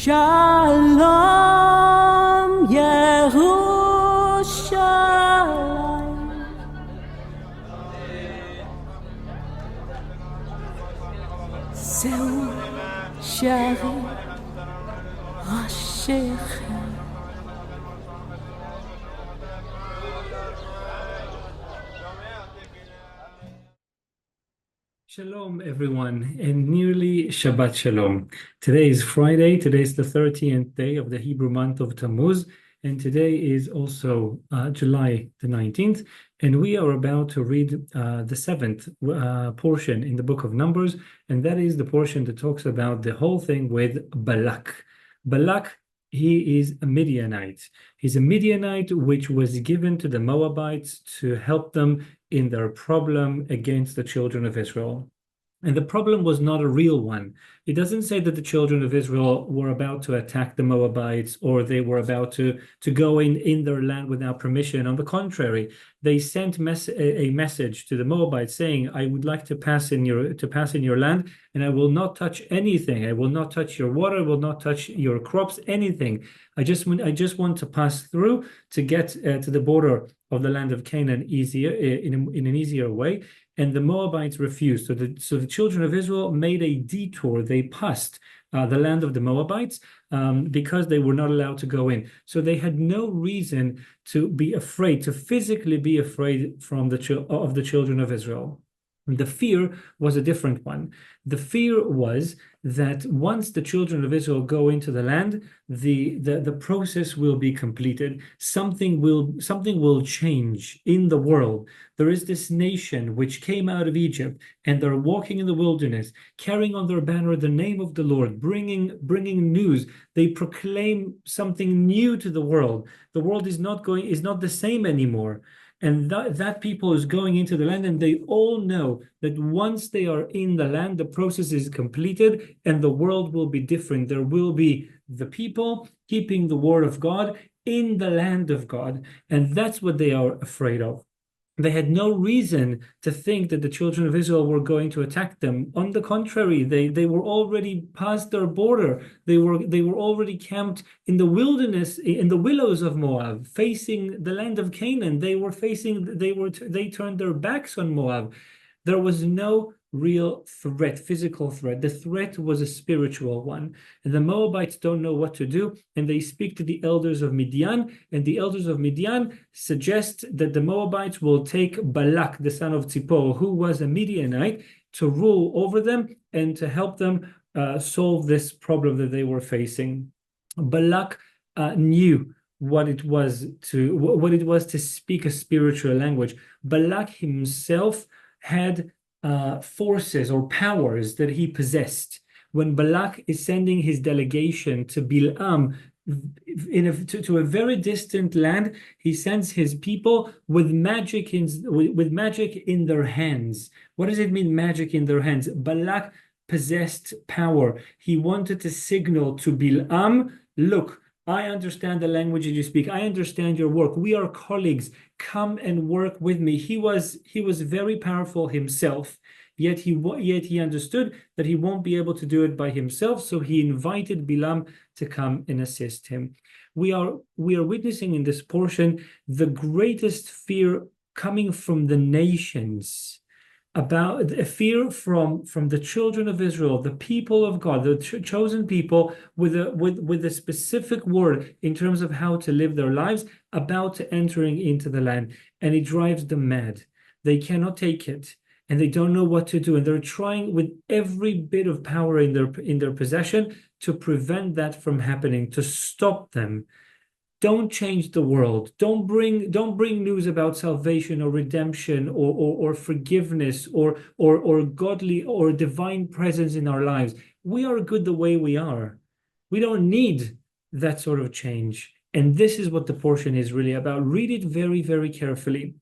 Shalom Yerushalayim. Zeu shari Rashechem. Shalom, everyone, and nearly Shabbat Shalom. Today is Friday. Today is the 13th day of the Hebrew month of Tammuz, and today is also July the 19th, and we are about to read the seventh portion in the book of Numbers, and that is the portion that talks about the whole thing with Balak. Balak, he is a Midianite. He's a Midianite which was given to the Moabites to help them in their problem against the children of Israel. And the problem was not a real one. It doesn't say that the children of Israel were about to attack the Moabites or they were about to go in their land without permission. On the contrary, they sent a message to the Moabites saying, I would like to pass in your land, and I will not touch anything. I will not touch your water, I will not touch your crops, anything. I just want to pass through to get to the border of the land of Canaan easier in an easier way. And the Moabites refused. So the children of Israel made a detour. They passed the land of the Moabites because they were not allowed to go in. So they had no reason to be afraid, to physically be afraid of the children of Israel. The fear was a different one. The fear was that once the children of Israel go into the land, the process will be completed. Something will change in the world. There is this nation which came out of Egypt, and they're walking in the wilderness, carrying on their banner the name of the Lord, bringing news. They proclaim something new to the world. The world is not the same anymore. And that people is going into the land, and they all know that once they are in the land, the process is completed and the world will be different. There will be the people keeping the word of God in the land of God. And that's what they are afraid of. They had no reason to think that the children of Israel were going to attack them. On the contrary, they were already past their border. They were already camped in the wilderness, in the willows of Moab, facing the land of Canaan. They turned their backs on Moab. There was no real threat, physical threat. The threat was a spiritual one. And the Moabites don't know what to do, and they speak to the elders of Midian, and the elders of Midian suggest that the Moabites will take Balak, the son of Zippor, who was a Midianite, to rule over them and to help them solve this problem that they were facing. Balak knew what it was to speak a spiritual language. Balak himself had forces or powers that he possessed. When Balak is sending his delegation to Bilam to a very distant land, he sends his people with magic in their hands. What does it mean, magic in their hands? Balak possessed power. He wanted to signal to Bilam, look, I understand the language that you speak. I understand your work. We are colleagues. Come and work with me. He was very powerful himself, yet he understood that he won't be able to do it by himself. So he invited Bilam to come and assist him. We are witnessing in this portion the greatest fear coming from the nations, about a fear from the children of Israel, the people of God, the chosen people, with a specific word in terms of how to live their lives, about entering into the land. And it drives them mad. They cannot take it, and they don't know what to do, and they're trying with every bit of power in their possession to prevent that from happening, to stop them. Don't change the world. Don't bring news about salvation or redemption or forgiveness or godly or divine presence in our lives. We are good the way we are. We don't need that sort of change. And this is what the portion is really about. Read it very, very carefully,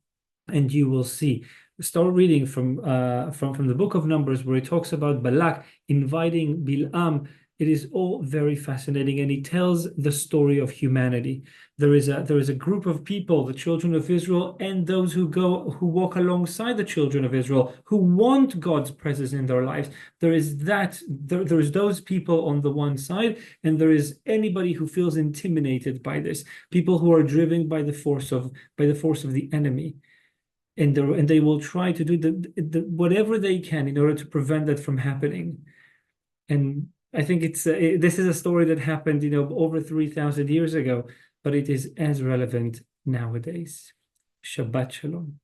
and you will see. Start reading from the book of Numbers, where it talks about Balak inviting Bilam It is all very fascinating, and he tells the story of humanity. There is a group of people, the children of Israel, and those who walk alongside the children of Israel, who want God's presence in their lives. There is those people on the one side, and there is anybody who feels intimidated by this, people who are driven by the force of the enemy. And they will try to do whatever they can in order to prevent that from happening. And I think this is a story that happened, over 3,000 years ago, but it is as relevant nowadays. Shabbat Shalom.